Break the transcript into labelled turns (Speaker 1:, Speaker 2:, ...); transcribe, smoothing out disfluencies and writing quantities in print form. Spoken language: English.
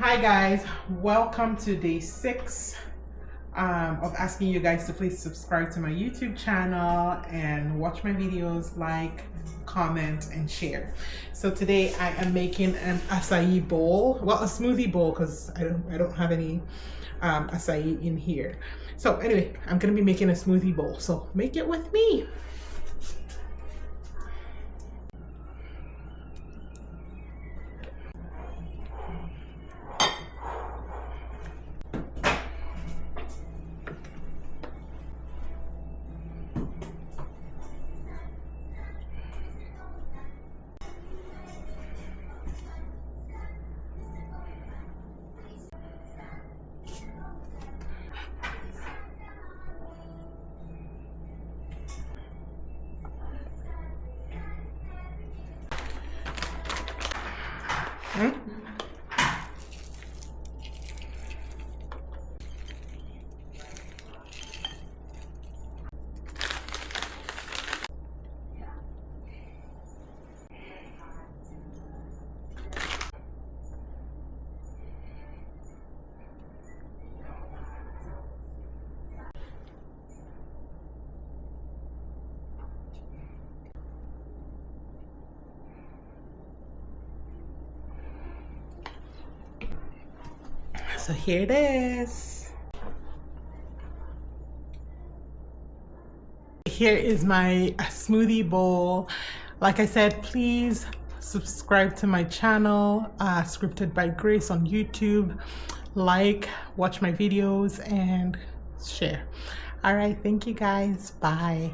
Speaker 1: Hi guys, welcome to day 6 of asking you guys to please subscribe to my YouTube channel and watch my videos, like, comment and share. So today I am making an acai bowl, well, a smoothie bowl, because I don't have any acai in here. So anyway, I'm gonna be making a smoothie bowl, so make it with me. So here it is. Here is my smoothie bowl. Like I said, please subscribe to my channel, Scripted by Grace on YouTube. Like, watch my videos and share. All right, thank you guys. Bye.